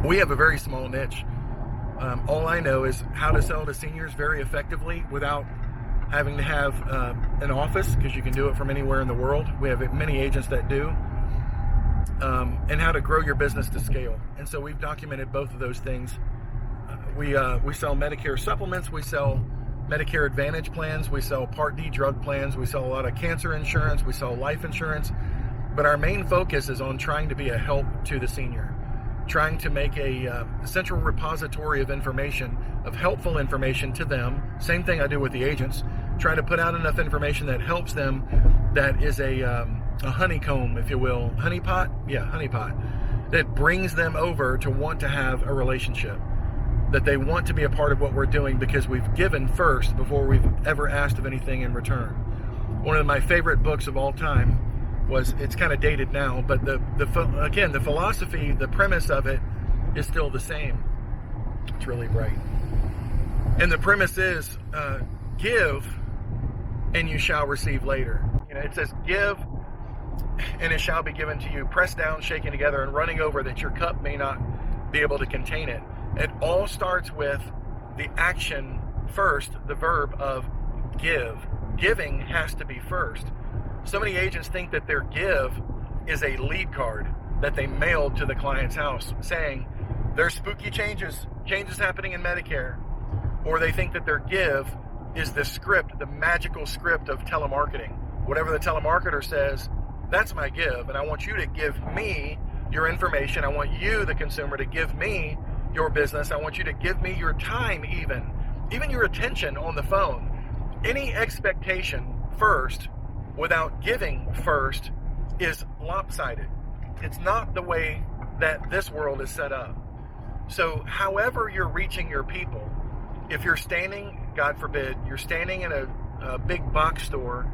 We have a very small niche. All I know is how to sell to seniors very effectively without having to have an office, because you can do it from anywhere in the world. We have many agents that do. And how to grow your business to scale. And so we've documented both of those things. We sell Medicare supplements, we sell Medicare Advantage plans, we sell Part D drug plans, we sell a lot of cancer insurance, we sell life insurance. But our main focus is on trying to be a help to the senior, trying to make a central repository of information, of helpful information to them. Same thing I do with the agents, trying to put out enough information that helps them, that is a honeycomb, if you will, honeypot, that brings them over to want to have a relationship, that they want to be a part of what we're doing because we've given first before we've ever asked of anything in return. One of my favorite books of all time was, it's kind of dated now, but the philosophy, the premise of it is still the same. It's really bright. And the premise is, give and you shall receive later. It says, give and it shall be given to you, pressed down, shaken together, and running over, that your cup may not be able to contain it. It all starts with the action first, the verb of give. Giving has to be first. So many agents think that their give is a lead card that they mailed to the client's house saying there's spooky changes happening in Medicare. Or they think that their give is the script, the magical script of telemarketing. Whatever the telemarketer says, that's my give, and I want you to give me your information. I want you, the consumer, to give me your business. I want you to give me your time, even your attention on the phone. Any expectation first without giving first is lopsided. It's not the way that this world is set up. So however you're reaching your people, if you're standing, God forbid, you're standing in a big box store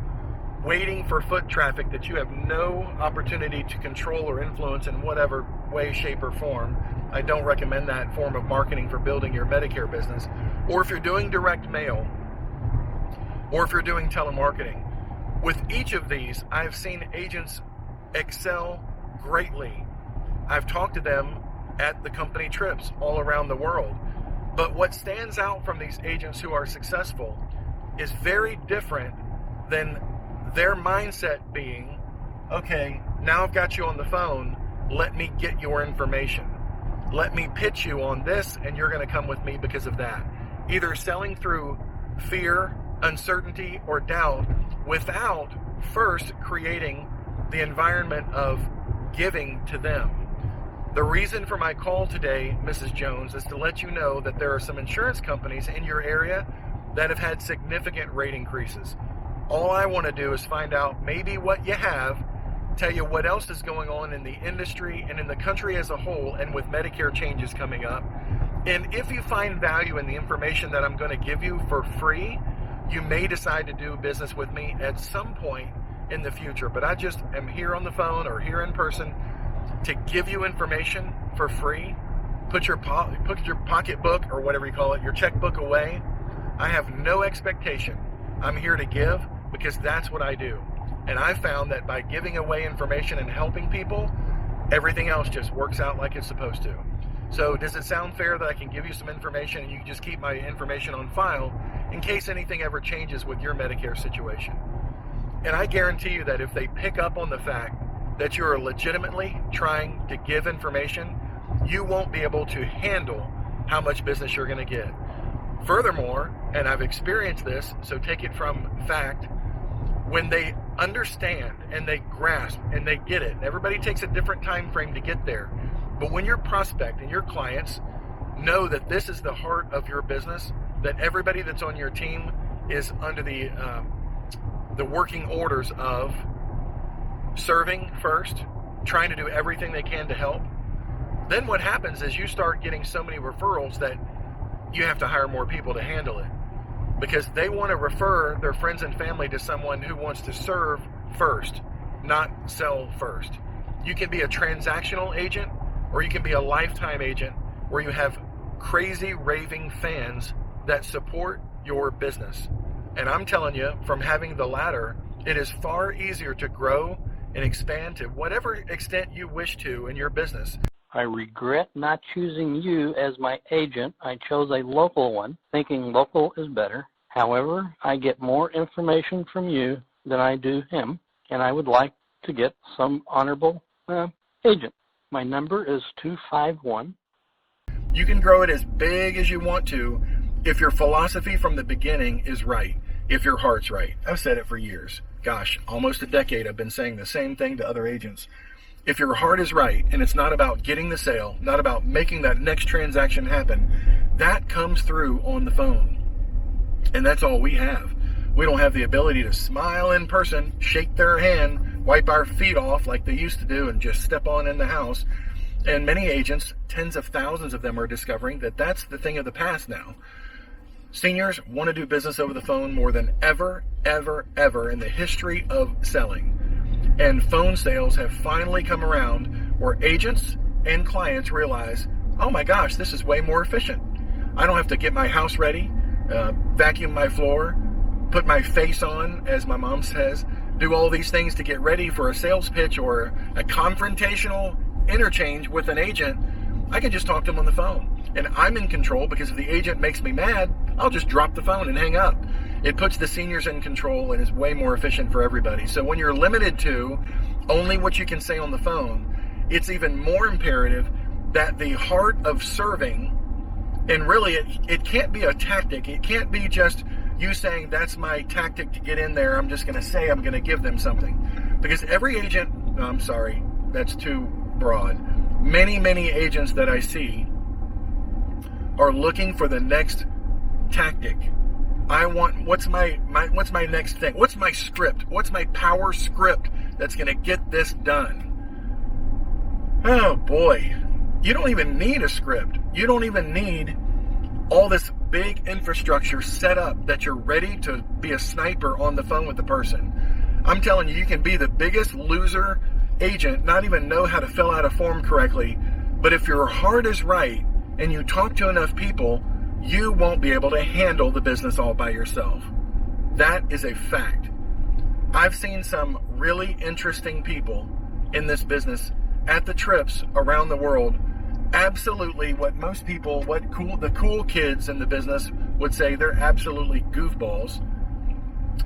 waiting for foot traffic that you have no opportunity to control or influence in whatever way, shape, or form. I don't recommend that form of marketing for building your Medicare business. Or if you're doing direct mail, or if you're doing telemarketing. With each of these, I've seen agents excel greatly. I've talked to them at the company trips all around the world. But what stands out from these agents who are successful is very different than their mindset being, okay, now I've got you on the phone, let me get your information. Let me pitch you on this, and you're going to come with me because of that. Either selling through fear, uncertainty, or doubt without first creating the environment of giving to them. The reason for my call today, Mrs. Jones, is to let you know that there are some insurance companies in your area that have had significant rate increases. All I want to do is find out maybe what you have, tell you what else is going on in the industry and in the country as a whole, and with Medicare changes coming up. And if you find value in the information that I'm going to give you for free, you may decide to do business with me at some point in the future. But I just am here on the phone or here in person to give you information for free. Put your pocketbook, or whatever you call it, your checkbook away. I have no expectation. I'm here to give because that's what I do. And I found that by giving away information and helping people, everything else just works out like it's supposed to. So does it sound fair that I can give you some information and you can just keep my information on file in case anything ever changes with your Medicare situation? And I guarantee you that if they pick up on the fact that you are legitimately trying to give information, you won't be able to handle how much business you're going to get. Furthermore, and I've experienced this, so take it from fact, when they understand and they grasp and they get it, everybody takes a different time frame to get there. But when your prospect and your clients know that this is the heart of your business, that everybody that's on your team is under the working orders of serving first, trying to do everything they can to help, then what happens is you start getting so many referrals that you have to hire more people to handle it, because they want to refer their friends and family to someone who wants to serve first, not sell first. You can be a transactional agent, or you can be a lifetime agent where you have crazy raving fans that support your business. And I'm telling you, from having the latter, it is far easier to grow and expand to whatever extent you wish to in your business I regret not choosing you as my agent. I chose a local one, thinking local is better. However, I get more information from you than I do him, and I would like to get some honorable agent. My number is 251. You can grow it as big as you want to if your philosophy from the beginning is right, if your heart's right. I've said it for years. Gosh, almost a decade I've been saying the same thing to other agents. If your heart is right and it's not about getting the sale, not about making that next transaction happen, that comes through on the phone. And that's all we have. We don't have the ability to smile in person, shake their hand, wipe our feet off like they used to do, and just step on in the house. And many agents, tens of thousands of them, are discovering that that's the thing of the past now. Seniors want to do business over the phone more than ever, ever, ever in the history of selling. And phone sales have finally come around where agents and clients realize, oh my gosh, this is way more efficient. I don't have to get my house ready, vacuum my floor, put my face on, as my mom says, do all these things to get ready for a sales pitch or a confrontational interchange with an agent. I can just talk to them on the phone. And I'm in control, because if the agent makes me mad, I'll just drop the phone and hang up. It puts the seniors in control and is way more efficient for everybody. So when you're limited to only what you can say on the phone, it's even more imperative that the heart of serving, and really it can't be a tactic. It can't be just you saying that's my tactic to get in there. I'm just going to say I'm going to give them something. Because every agent, no, I'm sorry, that's too broad. Many agents that I see are looking for the next tactic. I want, what's my next thing? What's my script? What's my power script that's going to get this done? Oh boy, you don't even need a script. You don't even need all this big infrastructure set up that you're ready to be a sniper on the phone with the person. I'm telling you, you can be the biggest loser agent, not even know how to fill out a form correctly, but if your heart is right and you talk to enough people, you won't be able to handle the business all by yourself. That is a fact. I've seen some really interesting people in this business at the trips around the world. Absolutely what most people, the cool kids in the business would say, they're absolutely goofballs,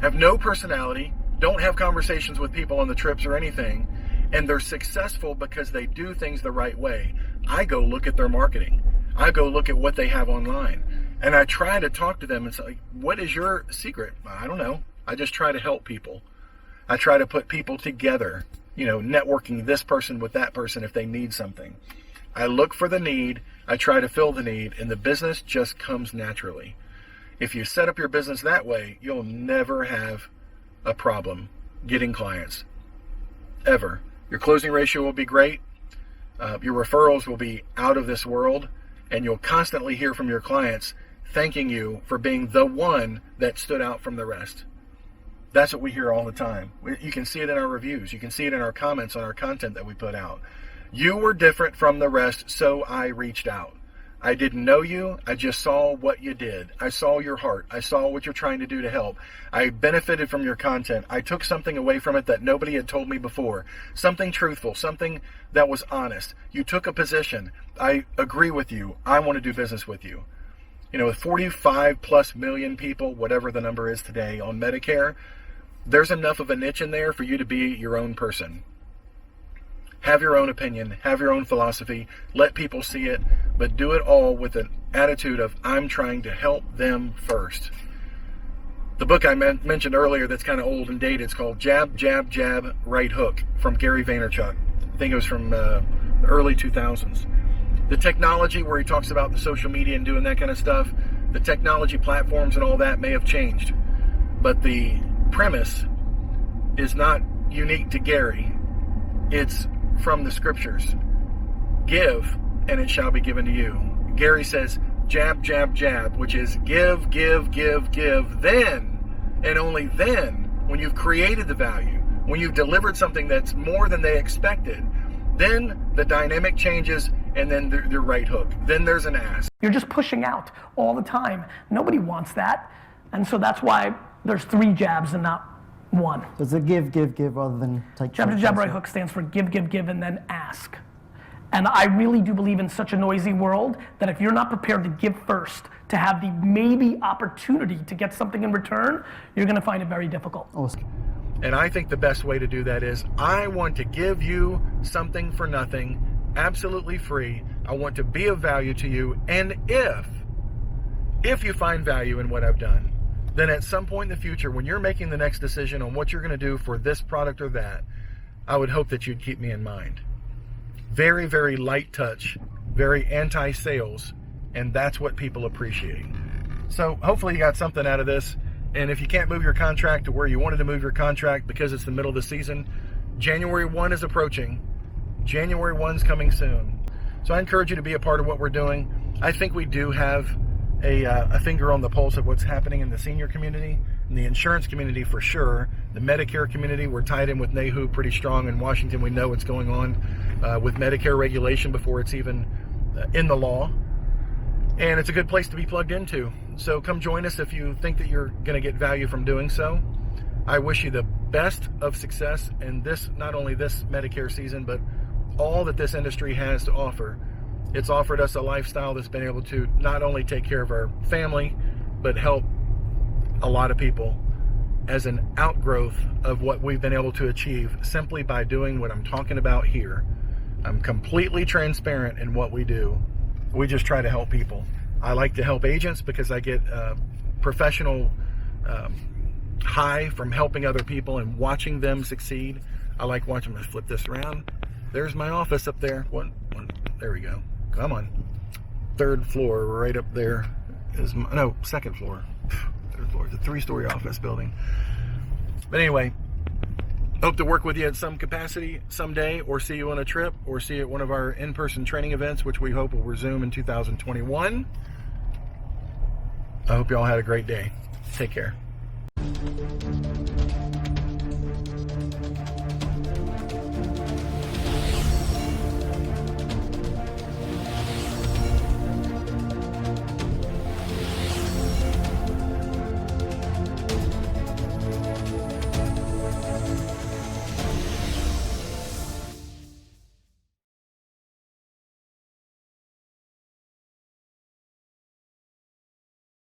have no personality, don't have conversations with people on the trips or anything, and they're successful because they do things the right way. I go look at their marketing. I go look at what they have online, and I try to talk to them and say, what is your secret? I don't know. I just try to help people. I try to put people together, networking this person with that person if they need something. I look for the need, I try to fill the need, and the business just comes naturally. If you set up your business that way, you'll never have a problem getting clients, ever. Your closing ratio will be great, your referrals will be out of this world, and you'll constantly hear from your clients thanking you for being the one that stood out from the rest. That's what we hear all the time. You can see it in our reviews. You can see it in our comments on our content that we put out. You were different from the rest, so I reached out. I didn't know you. I just saw what you did. I saw your heart. I saw what you're trying to do to help. I benefited from your content. I took something away from it that nobody had told me before. Something truthful, something that was honest. You took a position. I agree with you. I want to do business with you. With 45 plus million people, whatever the number is today on Medicare, there's enough of a niche in there for you to be your own person. Have your own opinion, have your own philosophy, let people see it, but do it all with an attitude of, I'm trying to help them first. The book I mentioned earlier that's kind of old and dated, it's called Jab, Jab, Jab, Right Hook from Gary Vaynerchuk. I think it was from the early 2000s. The technology where he talks about the social media and doing that kind of stuff, the technology platforms and all that may have changed, but the premise is not unique to Gary. It's from the scriptures. Give, and it shall be given to you. Gary says, jab, jab, jab, which is give, give, give, give. Then, and only then, when you've created the value, when you've delivered something that's more than they expected, then the dynamic changes, and then the right hook. Then there's an ask. You're just pushing out all the time. Nobody wants that. And so that's why there's 3 jabs and not 1. So it's a give, give, give rather than take. Jab to jab right hook stands for give, give, give, and then ask. And I really do believe in such a noisy world that if you're not prepared to give first, to have the maybe opportunity to get something in return, you're gonna find it very difficult. Awesome. And I think the best way to do that is, I want to give you something for nothing, absolutely free. I want to be of value to you. And if you find value in what I've done, then at some point in the future, when you're making the next decision on what you're going to do for this product or that, I would hope that you'd keep me in mind. Very, very light touch, very anti-sales, and that's what people appreciate. So hopefully you got something out of this. And if you can't move your contract to where you wanted to move your contract because it's the middle of the season, January 1 is approaching. January 1's coming soon. So I encourage you to be a part of what we're doing. I think we do have a finger on the pulse of what's happening in the senior community, in the insurance community for sure, the Medicare community. We're tied in with NAHU pretty strong in Washington. We know what's going on with Medicare regulation before it's even in the law. And it's a good place to be plugged into. So come join us if you think that you're going to get value from doing so. I wish you the best of success in this, not only this Medicare season, but all that this industry has to offer. It's offered us a lifestyle that's been able to not only take care of our family, but help a lot of people as an outgrowth of what we've been able to achieve simply by doing what I'm talking about here. I'm completely transparent in what we do. We just try to help people. I like to help agents because I get professional high from helping other people and watching them succeed. I like watching them. Flip this around. There's my office up there. There we go. Come on. 3rd floor, right up there is my, no, 2nd floor. 3rd floor. It's a 3-story office building. But anyway, hope to work with you in some capacity someday, or see you on a trip, or see you at one of our in-person training events, which we hope will resume in 2021. I hope you all had a great day. Take care.